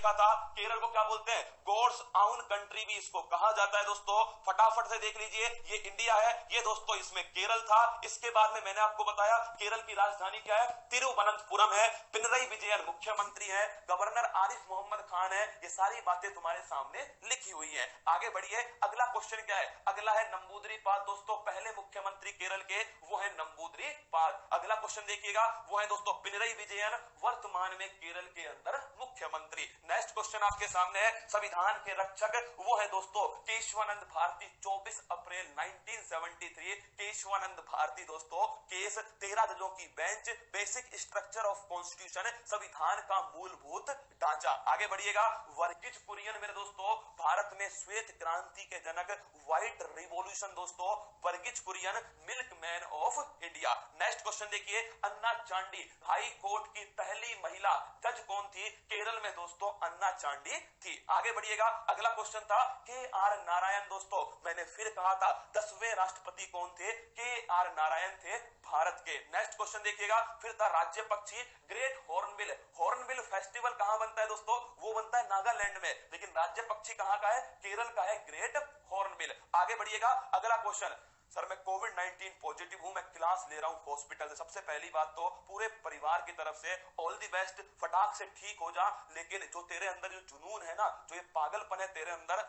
देखा था। केरल को क्या बोलते हैं, गॉड्स आउन कंट्री भी इसको कहा जाता है दोस्तों। फटाफट से देख लीजिए, ये इंडिया है, ये दोस्तों इसमें केरल था। इसके बाद में मैंने आपको बताया केरल की राजधानी क्या है, तिरुवनंतपुरम है। पिनरई विजयन मुख्यमंत्री है, गवर्नर आरिफ मोहम्मद खान है। ये सारी बातें तुम्हारे सामने लिखी हुई है। आगे बढ़िए, अगला क्वेश्चन क्या है, अगला है नंबूदरीपाल दोस्तों। पहले मुख्यमंत्री केरल के वो है नंबूदरीपाल। अगला क्वेश्चन देखिएगा, वो है दोस्तों पिनरई विजयन, वर्तमान में केरल के अंदर मुख्यमंत्री। नेक्स्ट क्वेश्चन आपके सामने है, संविधान के रक्षक वो है दोस्तों केशवानंद भारती। 24 अप्रैल 1973 केशवानंद भारती दोस्तों, केस 13 जजों की bench, basic structure of constitution, संविधान का मूलभूत ढांचा। आगे बढ़िएगा, वर्गीज कुरियन मेरे दोस्तों, भारत में श्वेत क्रांति के जनक, व्हाइट रिवॉल्यूशन दोस्तों, Verghese Kurien milkman of India. Next question देखिए, अन्ना चांडी हाई कोर्ट की पहली महिला जज कौन थी, केरल में दोस्तों अन्ना चांडी थी। आगे बढ़िएगा, अगला क्वेश्चन था के आर नारायण दोस्तों, मैंने फिर कहा था 10वें राष्ट्रपति कौन थे, के आर नारायण थे भारत के। नेक्स्ट क्वेश्चन देखिएगा, फिर था राज्य पक्षी ग्रेट हॉर्नबिल। हॉर्नबिल फेस्टिवल कहां बनता है दोस्तों, वो बनता है नागालैंड में, लेकिन राज्य पक्षी कहां का है, केरल का है ग्रेट हॉर्नबिल। आगे बढ़िएगा, अगला क्वेश्चन, सर मैं कोविड-19 पॉजिटिव हूं, मैं क्लास ले रहा हूं हॉस्पिटल से। सबसे पहली बात तो पूरे परिवार की तरफ से ऑल द बेस्ट, फटाक से ठीक हो जा। लेकिन जो तेरे अंदर जो जुनून है ना, जो ये पागलपन है तेरे अंदर,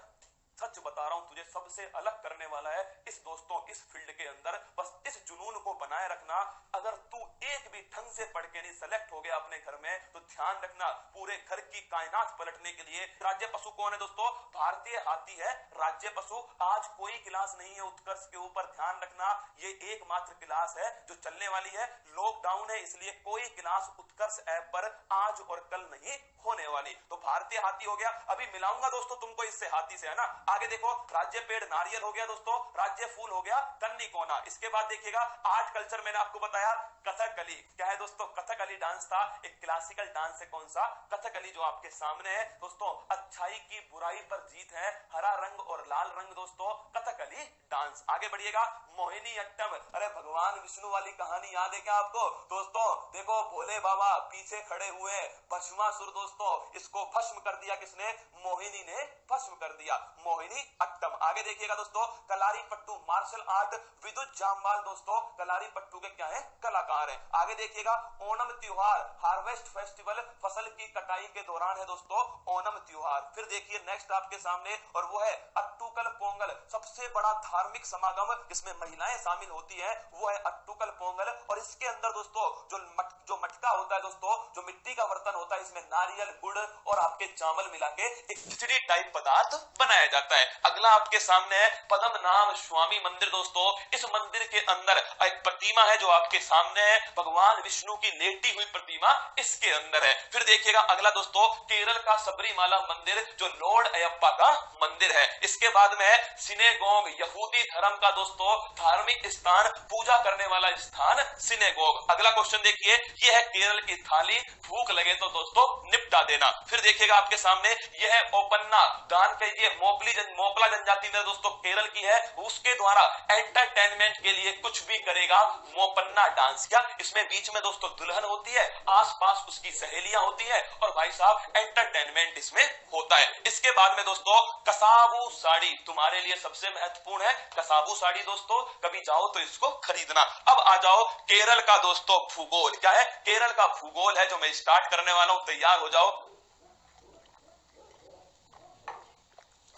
सच बता रहा हूं तुझे सबसे अलग करने वाला है इस दोस्तों इस फील्ड के अंदर। बस इस जुनून को बनाए रखना। अगर तू एक भी ढंग से पढ़ के नहीं सेलेक्ट हो गया अपने घर में, तो ध्यान रखना पूरे घर की कायनात पलटने के लिए। राज्य पशु कौन है दोस्तों, भारतीय हाथी है राज्य पशु। आज कोई क्लास नहीं है उत्कर्ष के ऊपर, ध्यान रखना ये एकमात्र क्लास है जो चलने वाली है। लॉकडाउन है इसलिए कोई क्लास उत्कर्ष ऐप पर आज और कल नहीं होने वाली। तो भारतीय हाथी हो गया, अभी मिलाऊंगा दोस्तों तुमको इससे हाथी से, है ना। आगे देखो, राज्य पेड़ नारियल हो गया दोस्तों, राज्य फूल हो गया कन्नी कोना। इसके बाद देखिएगा आर्ट कल्चर, मैंने आपको बताया कथकली क्या है दोस्तों, कथकली डांस था, एक क्लासिकल डांस है। कौन सा, कथकली, जो आपके सामने है दोस्तों। अच्छाई की बुराई पर जीत है, हरा रंग और लाल रंग दोस्तों, कथकली डांस। आगे बढ़िएगा, मोहिनी अट्टम, अरे भगवान विष्णु वाली कहानी याद है क्या आपको दोस्तों। देखो भोले बाबा पीछे खड़े हुए, भस्मासुर दोस्तों, इसको भस्म कर दिया किसने, मोहिनी ने भस्म कर दिया, मोहिनी अट्टम। आगे देखिएगा दोस्तों, कलारी पट्टू मार्शल आर्ट, विद्युत जामवाल दोस्तों कलारी पट्टू के क्या है, कलाकार है। आगे देखिएगा, ओणम त्योहार, हार्वेस्ट फेस्टिवल, फसल की कटाई के दौरान है दोस्तों ओणम त्योहार। फिर देखिए नेक्स्ट आपके सामने, और वो है अट्टुकल पोंगल, सबसे बड़ा धार्मिक समागम जिसमें महिलाएं शामिल होती है, वो है अट्टुकल पोंगल। और इसके अंदर दोस्तों जो मटका होता है दोस्तों, जो मिट्टी का बर्तन होता है, इसमें नारियल, गुड़ और आपके चावल मिला के एक खिचड़ी टाइप पदार्थ बनाया जाता है। अगला आपके सामने है पद्मनाभ स्वामी मंदिर दोस्तों। इस मंदिर के अंदर एक प्रतिमा है जो आपके सामने है, भगवान विष्णु की लेटी हुई प्रतिमा इसके अंदर है। फिर देखिएगा अगला दोस्तों, केरल का सबरीमाला मंदिर जो लॉर्ड अयप्पा का मंदिर है। इसके बाद में है सिनेगोग, यहूदी धर्म का दोस्तों धार्मिक स्थान, पूजा करने वाला स्थान सिनेगोग। अगला क्वेश्चन देखिए, यह है केरल की थाली, भूख लगे तो दोस्तों निपटा देना। फिर देखिएगा आपके सामने, यह है ओपन्ना, दान कीजिए, मोपला जनजाति में दोस्तों केरल की है, उसके द्वारा एंटरटेनमेंट के लिए कुछ भी करेगा, मोपन्ना डांस। क्या इसमें बीच में दोस्तों दुल्हन होती है, आसपास उसकी सहेलियां होती है, और भाई साहब एंटरटेनमेंट इसमें होता है। इसके बाद में दोस्तों कसाबू साड़ी, तुम्हारे लिए सबसे महत्वपूर्ण है कसाबू साड़ी दोस्तों, कभी जाओ तो इसको खरीदना। अब आ जाओ केरल का दोस्तों भूगोल, क्या है, केरल का भूगोल है जो मैं स्टार्ट करने वाला हूं, तैयार हो जाओ।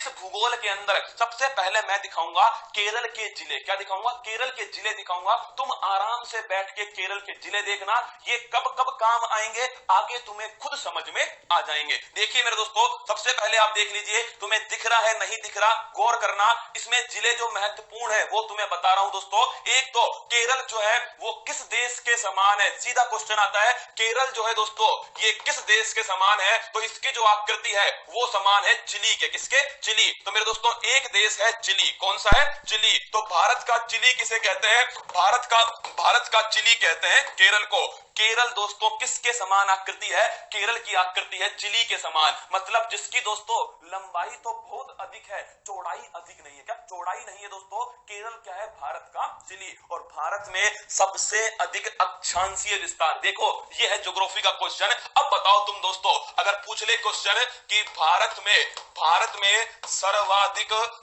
भूगोल के अंदर सबसे पहले मैं दिखाऊंगा केरल के जिले, क्या दिखाऊंगा, केरल के जिले दिखाऊंगा। तुम आराम से बैठ के केरल के जिले देखना, ये कब कब काम आएंगे आगे तुम्हें खुद समझ में आ जाएंगे। देखिए मेरे दोस्तों, सबसे पहले आप देख लीजिए, तुम्हें दिख रहा है नहीं दिख रहा, गौर करना। इसमें जिले जो महत्वपूर्ण है वो तुम्हें बता रहा हूं दोस्तों। एक तो केरल जो है वो किस देश के समान है, सीधा क्वेश्चन आता है, केरल जो है दोस्तों ये किस देश के समान है, तो इसकी जो आकृति है वो समान है चिली के, किसके, चिली। तो मेरे दोस्तों एक देश है चिली, कौन सा है, चिली। तो भारत का चिली किसे कहते हैं, भारत का चिली कहते हैं केरल को। केरल दोस्तों किसके समान आकृति है? केरल की आकृति है चिली के समान, मतलब जिसकी दोस्तों लंबाई तो बहुत अधिक है, चौड़ाई अधिक नहीं है। क्या चौड़ाई नहीं है दोस्तों? केरल क्या है? भारत का चिली। और भारत में सबसे अधिक अक्षांशीय विस्तार, देखो ये है ज्योग्राफी का क्वेश्चन। अब बताओ तुम दोस्तों, अगर पूछ ले क्वेश्चन कि भारत में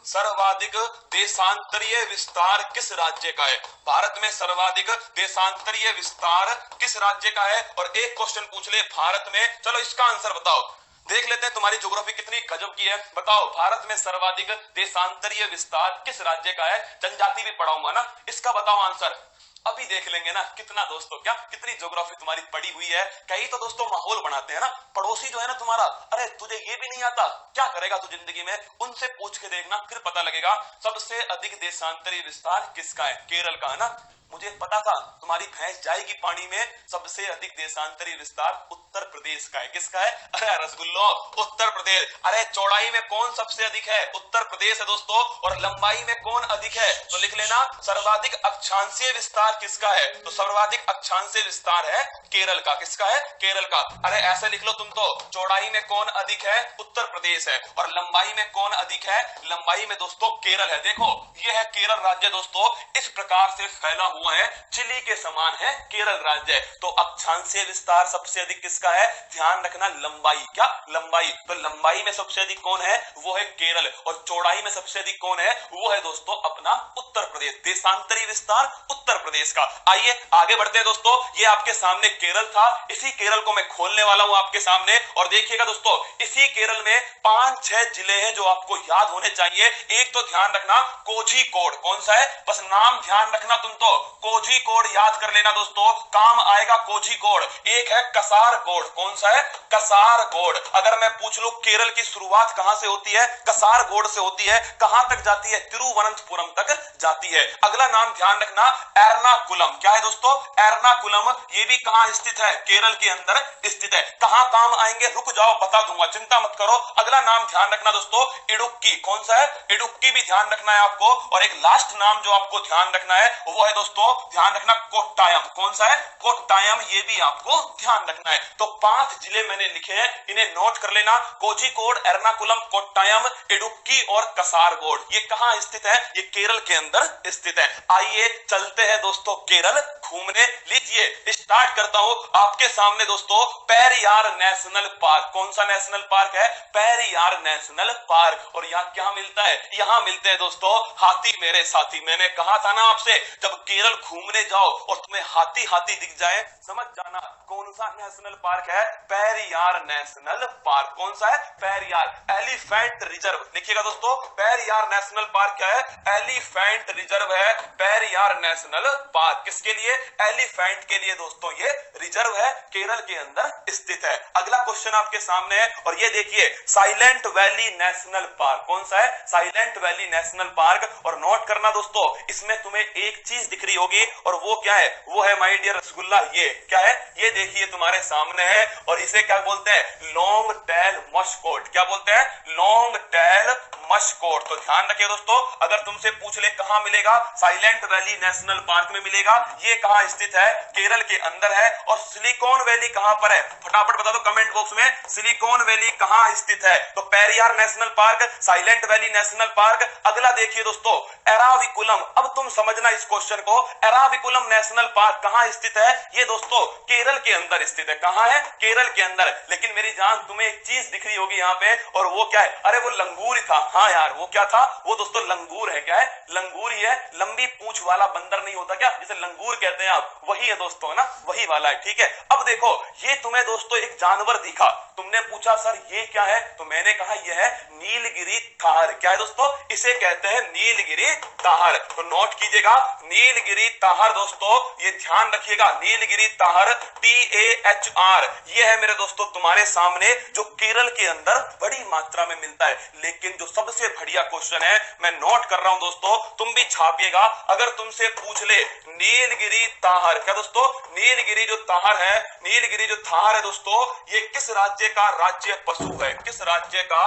सर्वाधिक देशांतरीय विस्तार किस राज्य का है? भारत में सर्वाधिक देशांतरीय विस्तार किस राज्य का है? और एक क्वेश्चन पूछ ले भारत में, चलो इसका आंसर बताओ, देख लेते हैं तुम्हारी ज्योग्राफी कितनी गजब की है। बताओ भारत में सर्वाधिक देशांतरीय विस्तार किस राज्य का है? जनजाति भी पढ़ाऊंगा ना, इसका बताओ आंसर। अभी देख लेंगे ना कितना दोस्तों, क्या कितनी ज्योग्राफी तुम्हारी पड़ी हुई है। कई तो दोस्तों माहौल बनाते हैं ना, पड़ोसी जो है ना तुम्हारा, अरे तुझे ये भी नहीं आता, क्या करेगा तू जिंदगी में? उनसे पूछ के देखना, फिर पता लगेगा सबसे अधिक देशांतरीय विस्तार किसका है? केरल का है ना। मुझे पता था तुम्हारी भैंस जाएगी पानी में। सबसे अधिक देशांतरीय विस्तार उत्तर प्रदेश का है। किसका है? अरे रसगुल्लो, उत्तर प्रदेश। अरे चौड़ाई में कौन सबसे अधिक है? उत्तर प्रदेश है दोस्तों। और लंबाई में कौन अधिक है? तो लिख लेना सर्वाधिक अक्षांशीय विस्तार किसका है? तो सर्वाधिक अक्षांशीय विस्तार है केरल का। किसका है? केरल का। अरे ऐसे लिख लो तुम तो, चौड़ाई में कौन अधिक है? उत्तर प्रदेश है। और लंबाई में कौन अधिक है? लंबाई में दोस्तों केरल है। देखो ये है केरल राज्य दोस्तों, इस प्रकार से फैला हुआ है, चिली के समान है केरल राज्य। तो अक्षांशीय विस्तार सबसे अधिक किसका है? ध्यान रखना लंबाई। क्या? लंबाई। तो लंबाई में सबसे अधिक कौन है? वो है केरल। और चौड़ाई में सबसे अधिक कौन है? वो है दोस्तों अपना उत्तर प्रदेश। देशांतरीय विस्तार उत्तर प्रदेश का। आइए आगे बढ़ते हैं दोस्तों। ये आपके सामने केरल था, इसी केरल को मैं खोलने वाला हूं आपके सामने। और देखिएगा दोस्तों, इसी केरल में 5-6 जिले हैं जो आपको याद होने चाहिए। एक तो ध्यान रखना कोझिकोड। कौन सा है? बस नाम ध्यान रखना तुम तो, कोझिकोड याद कर लेना दोस्तों, काम आएगा कोझिकोड। एक है कसारगोड। कौन सा है? कसारगोड। अगर मैं पूछ लूं केरल की शुरुआत कहां से होती है? कसारगोड से होती है। कहां तक जाती है? तिरुवनंतपुरम तक जाती है। अगला नाम ध्यान रखना एर्नाकुलम। क्या है दोस्तों? एर्नाकुलम। ये भी कहां स्थित है? केरल के अंदर स्थित है। कहां काम आएंगे? रुक जाओ बता दूंगा, चिंता मत करो। अगला नाम ध्यान रखना दोस्तों इडुक्की। कौन सा है? इडुक्की भी ध्यान रखना है आपको। और एक लास्ट नाम जो आपको ध्यान रखना है वो है दोस्तों, ध्यान रखना कोट्टायम। कौन सा है? कोट्टायम। ये भी आपको ध्यान रखना है। तो 5 जिले मैंने लिखे हैं, इन्हें नोट कर लेना। कोझिकोड, एर्नाकुलम, कोट्टायम, इडुक्की और कसारगोड। ये कहां स्थित है? ये केरल के अंदर स्थित है। आइए चलते हैं दोस्तों केरल घूमने। लीजिए स्टार्ट करता हूं आपके सामने दोस्तों पेरियार नेशनल पार्क। कौन सा नेशनल पार्क है? Periyar national park. और यहाँ क्या मिलता है? यहाँ मिलते हैं दोस्तों हाथी मेरे साथी। मैंने कहा था ना आपसे, जब केरल घूमने जाओ और तुम्हें हाथी हाथी दिख जाए, समझ जाना कौन सा नेशनल पार्क है? Periyar national park. कौन सा है? पेरियार। Elephant reserve. देखिएगा दोस्तों, पेरियार नेशनल पार्क क्या है? एलिफेंट रिजर्व है पेरियार नेशनल पार्क। किसके लिए? एलिफेंट के लिए दोस्तों ये रिजर्व है, केरल के अंदर स्थित है। अगला क्वेश्चन आपके सामने है और ये देखिए साइलेंट वैली नेशनल पार्क। कौन सा है? Silent valley national park. और नोट करना दोस्तों, इसमें तुम्हें एक चीज दिख रही होगी और वो क्या है? वो है माय डियर रसगुल्ला, ये क्या है? ये देखिए तुम्हारे सामने है और इसे क्या बोलते हैं? Long tail mascot. क्या बोलते हैं? Long tail mascot. तो ध्यान रखिए दोस्तों, अगर तुमसे पूछ ले कहां मिलेगा? साइलेंट वैली नेशनल पार्क में मिलेगा। ये कहां स्थित है? केरल के अंदर है। और सिलिकॉन वैली कहां पर है? फटाफट बता दो कमेंट बॉक्स में, सिलिकॉन वैली कहां स्थित है? तो Periyar national park, silent valley national park. अगला देखिए दोस्तों एराविकुलम। अब तुम समझना इस क्वेश्चन को, एराविकुलम नेशनल पार्क कहां स्थित है? ये दोस्तों केरल के अंदर स्थित है। कहां है? केरल के अंदर। लेकिन मेरी जान तुम्हें एक चीज दिख रही होगी यहाँ पे, और वो क्या है? अरे वो लंगूर था। हाँ यार, वो क्या था? वो दोस्तों लंगूर है। क्या है? लंगूर ही है। लंबी पूंछ वाला बंदर नहीं होता क्या, जिसे लंगूर कहते हैं आप? वही है दोस्तों ना, वही वाला है। ठीक है, अब देखो ये तुम्हें दोस्तों एक जानवर दिखा। तुमने पूछा सर ये क्या है? तो मैंने कहा यह है नीलगिरी ताहर। क्या है दोस्तों? इसे कहते हैं नीलगिरी ताहर। तो नोट कीजिएगा नीलगिरी ताहर दोस्तों, ये ध्यान रखिएगा नीलगिरी ताहर TAHR। ये है मेरे दोस्तों तुम्हारे सामने, जो केरल के अंदर बड़ी मात्रा में मिलता है। लेकिन जो सबसे बढ़िया क्वेश्चन है, मैं नोट कर रहा हूं दोस्तों, तुम भी छापिएगा। अगर तुमसे पूछ ले नीलगिरी ताहर, क्या दोस्तों? नीलगिरी जो ताहर है, नीलगिरी जो ताहर है दोस्तों, ये किस राज्य का राज्य पशु है? किस राज्य का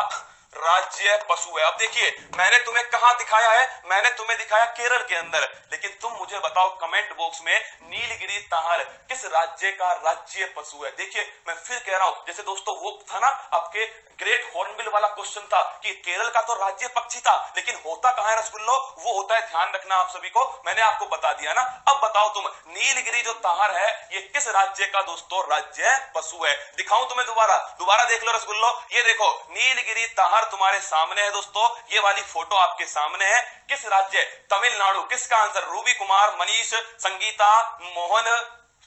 राज्य पशु है। अब देखिए मैंने तुम्हें कहां दिखाया है, मैंने तुम्हें दिखाया केरल के अंदर, लेकिन तुम मुझे बताओ कमेंट बॉक्स में नीलगिरी ताहर किस राज्य का राज्य पशु है। देखिए मैं फिर कह रहा हूं, जैसे दोस्तों वो था ना आपके ग्रेट हॉर्नबिल वाला क्वेश्चन था कि केरल का तो राज्य पक्षी था, लेकिन होता कहां है रसगुल्लो, वो होता है, ध्यान रखना आप सभी को, मैंने आपको बता दिया ना। अब बताओ तुम नीलगिरी जो ताहर है ये किस राज्य का दोस्तों राज्य पशु है। दिखाऊं तुम्हें दोबारा, दोबारा देख लो रसगुल्लो, ये देखो नीलगिरी ताहर तुम्हारे सामने है दोस्तों, ये वाली फोटो आपके सामने है, किस राज्य, तमिलनाडु। किसका आंसर, रूबी कुमार, मनीष, संगीता, मोहन,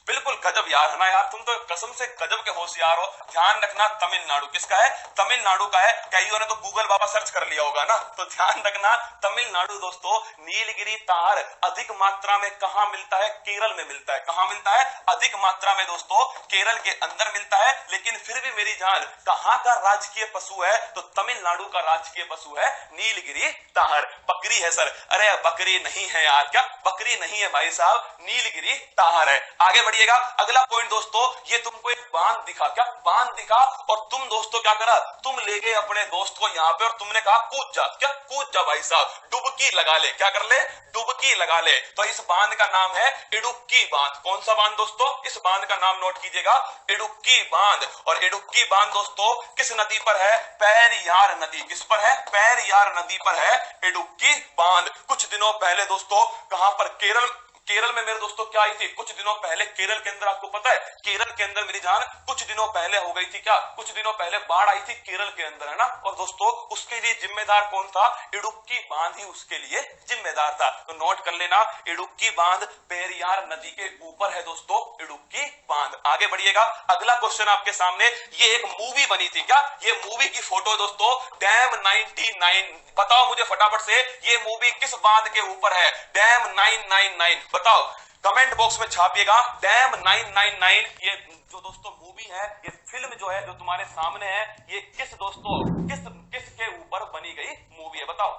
बिल्कुल गजब यार, है ना यार, तुम तो कसम से गजब के होशियार हो। ध्यान रखना तमिलनाडु किसका है, तमिलनाडु का है। कईयों ने तो गूगल बाबा सर्च कर लिया होगा ना, तो ध्यान रखना तमिलनाडु दोस्तों। नीलगिरी ताहर अधिक मात्रा में कहां मिलता है, केरल में मिलता है। कहां मिलता है, अधिक मात्रा में दोस्तों केरल के अंदर मिलता है। लेकिन फिर भी मेरी जान कहां का राजकीय पशु है, तो तमिलनाडु का राजकीय पशु है नीलगिरी ताहर। बकरी है सर, अरे बकरी नहीं है यार, क्या बकरी नहीं है भाई साहब, नीलगिरी ताहर है। आगे बढ़िए, अगला पॉइंट दोस्तों, ये तुमको एक बांध दिखा, क्या बांध दिखा, और तुम दोस्तों क्या करा, तुम ले गए अपने दोस्त को यहाँ पे और तुमने कहा कूद जा, क्या कूद जा भाई साहब, डुबकी लगा ले, क्या कर ले, डुबकी लगा ले। तो इस बांध का नाम है इडुक्की बांध। कौन सा बांध दोस्तों, इस बांध का नाम नोट कीजिएगा, इडुक्की बांध। और इडुक्की बांध दोस्तों किस नदी पर है, पेरियार नदी। किस पर है, पेरियार नदी पर है इडुक्की बांध। कुछ दिनों पहले दोस्तों कहां पर, केरल में मेरे दोस्तों क्या आई थी, कुछ दिनों पहले केरल के अंदर, आपको पता है केरल के अंदर मेरी जान कुछ दिनों पहले हो गई थी, क्या कुछ दिनों पहले बाढ़ आई थी केरल के अंदर, है ना। और दोस्तों उसके लिए जिम्मेदार कौन था, इडुक्की बांध ही उसके लिए जिम्मेदार था। तो नोट कर लेना, इडुक्की बांध पेरियार नदी के ऊपर है दोस्तों, इडुक्की बांध। आगे बढ़िएगा, अगला क्वेश्चन आपके सामने, ये एक मूवी बनी थी, क्या ये मूवी की फोटो दोस्तों, डैम 99। बताओ मुझे फटाफट से ये मूवी किस बांध के ऊपर है, डैम 999 बताओ, कमेंट बॉक्स में छापिएगा डैम 999। ये जो दोस्तों मूवी है, ये फिल्म जो है जो तुम्हारे सामने है, ये किस दोस्तों किस के ऊपर बनी गई मूवी है, बताओ।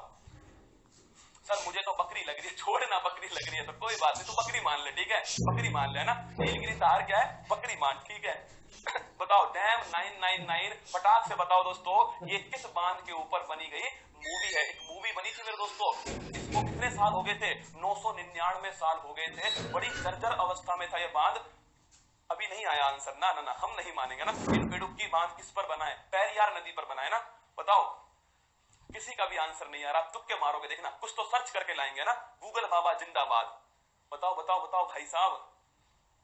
सर मुझे तो बकरी लग रही है, छोड़ना बकरी लग रही है तो कोई बात नहीं, तो बकरी मान ले, ठीक है बकरी मान ले, है ना। नीलगिरी ताहर क्या है, बकरी मान, ठीक है। बताओ डैम 999, फटाक से बताओ दोस्तों ये किस बांध के ऊपर बनी गई मूवी है। एक मूवी बनी थी मेरे दोस्तों, इसको कितने साल हो गए थे, 999 साल हो गए थे, बड़ी जर्जर अवस्था में था ये बांध। अभी नहीं आया आंसर, ना ना ना हम नहीं मानेंगे ना। इडुक्की बांध किस पर बना है, पेरियार नदी पर बना है ना। बताओ किसी का भी आंसर नहीं आ रहा, आप तुक्के मारोगे, देखना कुछ तो सर्च करके लाएंगे ना, गूगल बाबा जिंदाबाद। बताओ बताओ बताओ भाई साहब,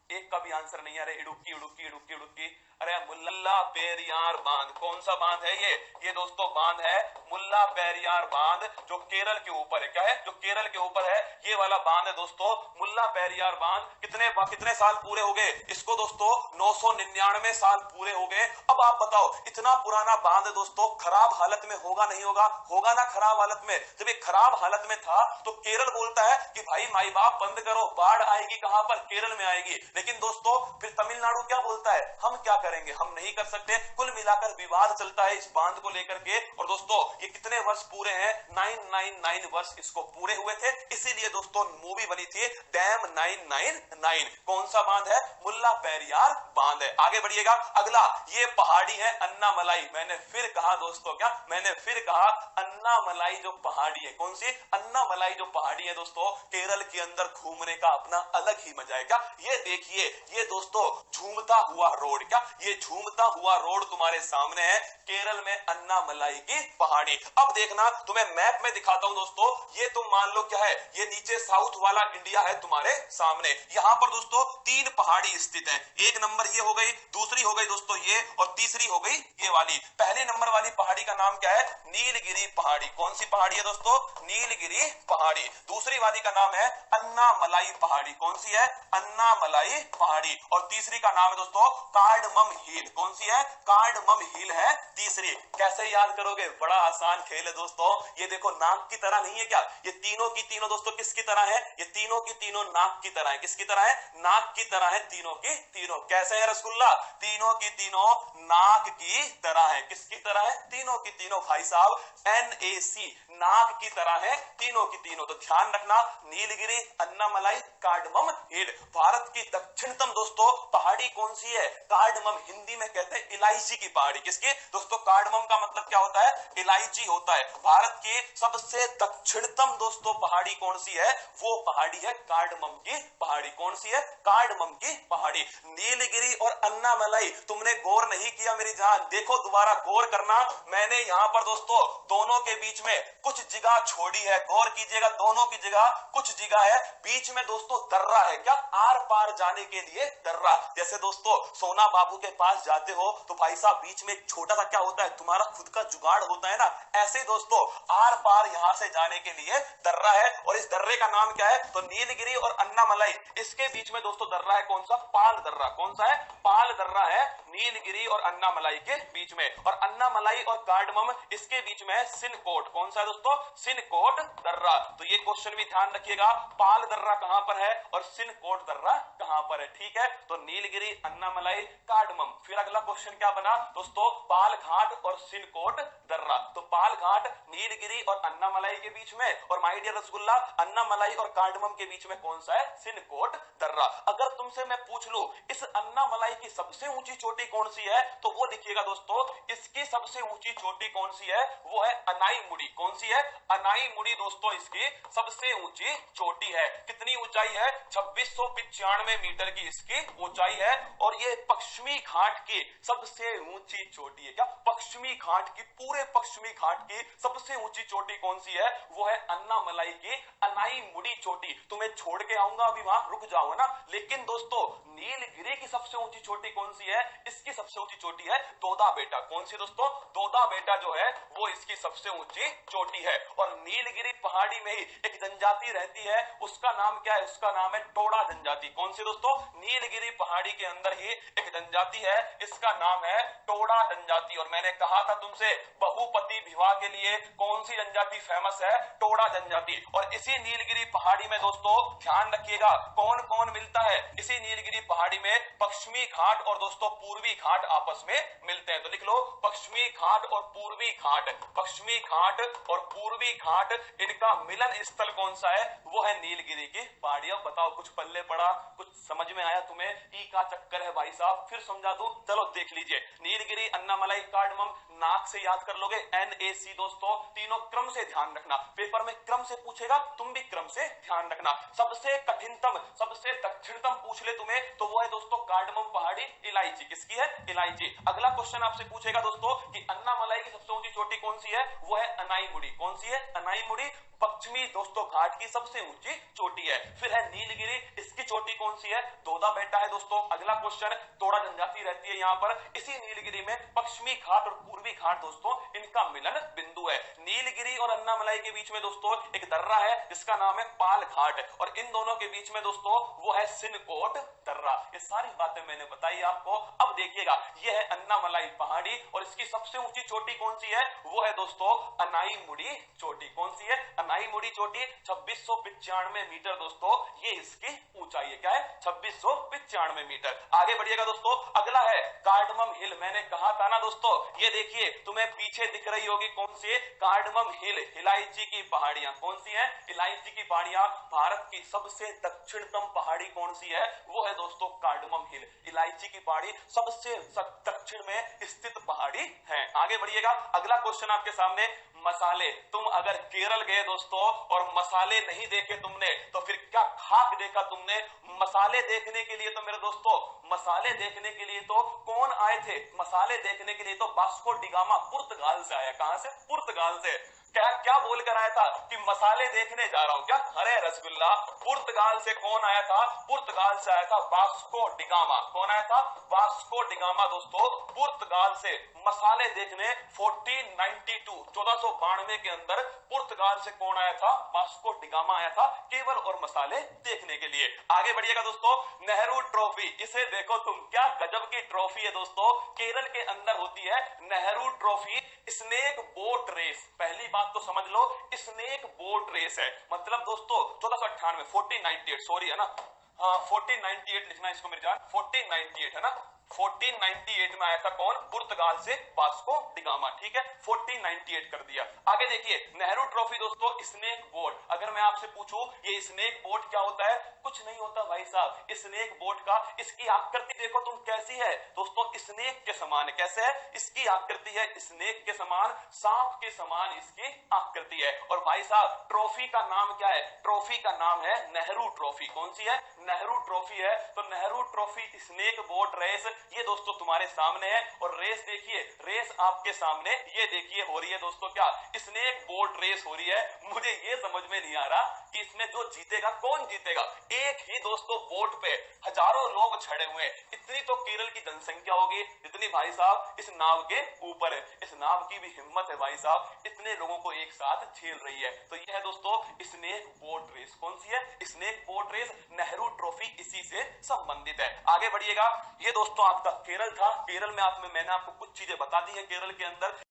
एक का भी आंसर नहीं आ रहा। इडुक्की इडुक्की इडुक्की इडुक्की, अरे मुल्ला पेरियार बांध, कौन सा बांध है ये दोस्तों बांध है मुल्ला पेरियार बांध, जो केरल के ऊपर है। क्या है, जो केरल के ऊपर है, ये वाला बांध है दोस्तों मुल्ला पेरियार बांध। कितने साल पूरे हो गए इसको दोस्तों, 999 साल पूरे हो गए। अब आप बताओ इतना पुराना बांध दोस्तों खराब हालत में होगा नहीं होगा, होगा ना खराब हालत में। जब ये खराब हालत में था तो केरल बोलता है कि भाई माई बाप बंद करो, बाढ़ आएगी कहां पर, केरल में आएगी। लेकिन दोस्तों फिर तमिलनाडु क्या बोलता है, हम क्या करेंगे, हम नहीं कर सकते। कुल मिलाकर विवाद चलता है इस बांध को लेकर के। और दोस्तों ये कितने वर्ष पूरे हैं, 999 वर्ष इसको पूरे हुए थे, इसीलिए दोस्तों मूवी बनी थी डैम 999। कौन सा बांध है, मुल्ला पेरियार बांध है। आगे बढ़िएगा, अगला ये पहाड़ी है अन्नामलाई। मैंने फिर कहा दोस्तों, क्या मैंने फिर कहा, अन्नामलाई जो पहाड़ी है, कौन सी, अन्नामलाई जो पहाड़ी है दोस्तों, केरल के अंदर घूमने का अपना अलग ही मजा है। क्या ये देखिए, ये दोस्तों झूमता हुआ रोड, क्या ये झूमता हुआ रोड तुम्हारे सामने है, केरल में अन्नामलाई की पहाड़ी। अब देखना तुम्हें मैप में दिखाता हूं दोस्तों, ये तुम मान लो क्या है, ये नीचे साउथ वाला इंडिया है तुम्हारे सामने। यहां पर दोस्तों 3 पहाड़ी स्थित है, एक नंबर ये हो गई, दूसरी हो गई दोस्तों ये, और तीसरी हो गई ये वाली। पहले नंबर वाली पहाड़ी का नाम क्या है, नीलगिरी पहाड़ी। कौन सी पहाड़ी है दोस्तों, नीलगिरी पहाड़ी। दूसरी वाली का नाम है अन्नामलाई पहाड़ी। कौन सी है, अन्नामलाई पहाड़ी। और तीसरी का नाम है दोस्तों कार्डमम हिल। कौन सी है, कार्डमम हिल है तीसरी। कैसे याद करोगे, बड़ा आसान खेल है दोस्तों। ये देखो नाक की तरह नहीं है क्या, ये तीनों की तीनों दोस्तों किसकी तरह है, ये तीनों की तीनों नाक की तरह है। किसकी तरह है, नाक की तरह है, तीनों की तीनों। कैसे है रसगुल्ला, तीनों की तीनों नाक की तरह है। किसकी तरह है, तीनों की तीनों भाई साहब, NAC नाक की तरह है तीनों की तीनों। तो ध्यान रखना, नीलगिरी, अन्नामलाई, कार्डमम हिल। भारत की दक्षिणतम दोस्तों पहाड़ी कौन सी है, कार्डमम कार्डमम, हिंदी में कहते हैं इलायची की पहाड़ी। किसकी दोस्तों? कार्डमम का मतलब क्या होता है? इलायची होता है। भारत की सबसे दक्षिणतम दोस्तों पहाड़ी कौन सी है? वो पहाड़ी है कार्डमम की पहाड़ी। कौन सी है? कार्डमम की पहाड़ी। नीलगिरी और अन्नामलाई, तुमने गौर नहीं किया मेरी जान, देखो दोबारा गौर करना। मैंने यहां पर दोस्तों दोनों के बीच में कुछ जगह छोड़ी है, गौर कीजिएगा। दोनों की जगह कुछ जगह है, बीच में दोस्तों दर्रा है। क्या? आर पार जाने के लिए दर्रा। जैसे दोस्तों सोना बाबू के पास जाते हो तो भाई साहब बीच में एक छोटा सा क्या होता है? तुम्हारा खुद का जुगाड़ होता है ना। ऐसे दोस्तों आर पार यहां से जाने के लिए दर्रा है, और इस दर्रे का नाम क्या है? तो नीलगिरी और अन्नामलाई, इसके बीच में दोस्तों दर्रा है। कौन सा? पाल दर्रा। कौन सा है? पाल दर्रा है नीलगिरी और अन्नामलाई के बीच में। और अन्नामलाई और कार्डमम, इसके बीच में है सिनकोट। कौन सा है दोस्तों? सिनकोट दर्रा। तो ये क्वेश्चन भी ध्यान रखिएगा, पाल दर्रा कहां पर है और सिनकोट दर्रा कहां पर है। ठीक है, तो नीलगिरी, अन्नामलाई, कार्डमम। फिर अगला क्वेश्चन क्या बना दोस्तों? पाल घाट और सिनकोट दर्रा। तो पाल घाट नीलगिरी और अन्नामलाई के बीच में, और माय डियर रसगुल्ला अन्नामलाई और कार्डमम के बीच में कौन सा है? सिनकोट दर्रा। अगर तुमसे मैं पूछ लूं इस अन्नामलाई की सबसे ऊंची चोटी कौन सी है, तो वो देखिएगा दोस्तों, इसकी सबसे ऊंची चोटी कौन सी है? वो है अनाईमुड़ी। कौन सी है? अनाईमुड़ी दोस्तों इसकी सबसे ऊंची चोटी है। कितनी ऊंचाई है? 2695 मीटर की इसकी ऊंचाई है। और ये पश्चिमी घाट की सबसे ऊंची चोटी है। क्या? पश्चिमी घाट की, पूरे पश्चिमी घाट की सबसे ऊंची चोटी कौन सी है? वो है अन्नामलाई की अनाईमुड़ी चोटी। तुम्हें छोड़ के आऊंगा अभी, वहां रुक जाओ ना। लेकिन दोस्तों नीलगिरी की सबसे ऊंची चोटी कौन सी है? इसकी सबसे ऊंची चोटी है दोदा बेटा। कौन सी दोस्तों? दोदा बेटा जो है वो इसकी सबसे ऊंची चोटी है। और नीलगिरी पहाड़ी में ही एक जनजाति रहती है, उसका नाम क्या है? उसका नाम है टोडा जनजाति। कौन सी दोस्तों? नीलगिरी पहाड़ी के अंदर ही एक जनजाति है, इसका नाम है टोडा जनजाति। और मैंने कहा था तुमसे बहुपति विवाह के लिए कौन सी जनजाति फेमस है? टोडा जनजाति। और इसी नीलगिरी पहाड़ी में दोस्तों ध्यान रखिएगा कौन कौन मिलता है? इसी नीलगिरी पहाड़ी में पश्चिमी घाट और दोस्तों पूर्वी घाट आपस में मिलते हैं। तो लिख लो पश्चिमी घाट और पूर्वी घाट। पश्चिमी घाट और पूर्वी घाट, इनका मिलन स्थल कौन सा है? वो है नीलगिरी की पहाड़ी। अब बताओ कुछ पल्ले पड़ा, कुछ समझ में आया तुम्हें? ई का चक्कर है भाई साहब, फिर समझा दूं। चलो देख लीजिए, नीलगिरी, अन्नामलाई, कार्डमम, नाक से याद कर लोगे, NAC दोस्तों, तीनों क्रम से ध्यान रखना। पेपर में क्रम से पूछेगा, तुम भी क्रम से ध्यान रखना। सबसे कठिनतम, सबसे दक्षिणतम पूछ ले तुम्हें तो वो है दोस्तों कार्डमम पहाड़ी, इलायची। किसकी है? इलायची। अगला क्वेश्चन आपसे पूछेगा दोस्तों कि अन्नामलाई की सबसे ऊंची चोटी कौन सी है? वो है अनाईमुड़ी। कौन सी है? अनाईमुड़ी पश्चिमी दोस्तों घाट की सबसे ऊंची चोटी है। फिर है नीलगिरी, इसकी चोटी कौन सी है? दोदा बेटा है दोस्तों। अगला क्वेश्चन, टोडा जनजाति रहती है यहाँ पर। इसी नीलगिरी में पश्चिमी घाट और पूर्वी घाट दोस्तों इनका मिलन बिंदु है। नीलगिरी और अन्नामलाई के बीच में दोस्तों एक दर्रा है जिसका नाम है पाल घाट, और इन दोनों के बीच में दोस्तों वो है सिनकोट दर्रा। ये सारी बातें मैंने बताई आपको। अब देखिएगा, ये है अन्नामलाई पहाड़ी और इसकी सबसे ऊंची चोटी कौन सी है? वो है दोस्तों अनाईमुड़ी चोटी। कौन सी है? अनाईमुड़ी चोटी 2695 मीटर दोस्तों, ये इसकी ऊंचाई है। क्या है? 2695 मीटर। आगे बढ़िएगा दोस्तों, अगला है कार्डमम हिल। मैंने कहा था ना दोस्तों, ये देखिए तुम्हें पीछे दिख रही होगी कौन सी? कार्डमम हिल, इलायची की पहाड़ियां। कौन सी है? इलायची की पहाड़ियां। भारत की सबसे दक्षिणतम पहाड़ी कौन सी है? वो है दोस्तों कार्डमम हिल। इलायची की पहाड़ी सबसे दक्षिण में स्थित पहाड़ी है। आगे बढ़िएगा, अगला क्वेश्चन आपके सामने, मसाले। तुम अगर केरल गए दोस्तों और मसाले नहीं देखे तुमने तो फिर क्या खाक देखा तुमने? मसाले देखने के लिए तो मेरे दोस्तों, मसाले देखने के लिए तो कौन आए थे? मसाले देखने के लिए तो वास्को डी गामा पुर्तगाल से आया। कहां से? पुर्तगाल से। क्या क्या बोलकर आया था कि मसाले देखने जा रहा हूं क्या? अरे रसगुल्ला, पुर्तगाल से कौन आया था? पुर्तगाल से आया था वास्को डी गामा। कौन आया था? वास्को डी गामा दोस्तों पुर्तगाल से मसाले देखने 1492 के अंदर पुर्तगाल से कौन आया था? वास्को डी गामा आया था केवल और मसाले देखने के लिए। आगे बढ़िएगा दोस्तों, नेहरू ट्रॉफी, इसे देखो तुम, क्या गजब की ट्रॉफी है दोस्तों, केरल के अंदर होती है Nehru trophy. Snake boat race, पहली बात तो समझ लो, स्नेक बोट रेस है। मतलब दोस्तों 1498, 1498 सॉरी है ना, हाँ 1498 लिखना इसको मेरी जान, 1498 है ना, 1498 में आया था कौन? पुर्तगाल से वास्को डी गामा। ठीक है, 1498 कर दिया। आगे देखिए नेहरू ट्रॉफी दोस्तों, स्नेक बोट। अगर मैं आपसे पूछूं ये स्नेक बोट क्या होता है? कुछ नहीं होता भाई साहब। स्नेक बोट का इसकी आकृति देखो तुम कैसी है दोस्तों, स्नेक के समान। कैसे है? इसकी आकृति है स्नेक के समान, सांप के समान इसकी आकृति है। और भाई साहब ट्रॉफी का नाम क्या है? ट्रॉफी का नाम है नेहरू ट्रॉफी। कौन सी है? नेहरू ट्रॉफी है। तो Nehru trophy snake boat race ये दोस्तों तुम्हारे सामने है। और रेस देखिए, रेस आपके सामने ये देखिए हो रही है दोस्तों, क्या? स्नेक बोट रेस हो रही है। मुझे ये समझ में नहीं आ रहा कि इसमें जो जीतेगा कौन जीतेगा। एक ही दोस्तों बोट पे हजारों लोग चढ़े हुए हैं। इतनी तो केरल की जनसंख्या होगी जितनी भाई साहब इस नाव के ऊपर है। इस नाव की भी हिम्मत है भाई साहब, इतने लोगों को एक साथ झेल रही है। तो ये है दोस्तों स्नेक बोट रेस। कौन सी है? Snake boat race. Nehru trophy इसी से संबंधित है। आगे बढ़िएगा। ये दोस्तों आपका केरल था। केरल में मैंने आपको कुछ चीजें बता दी है केरल के अंदर।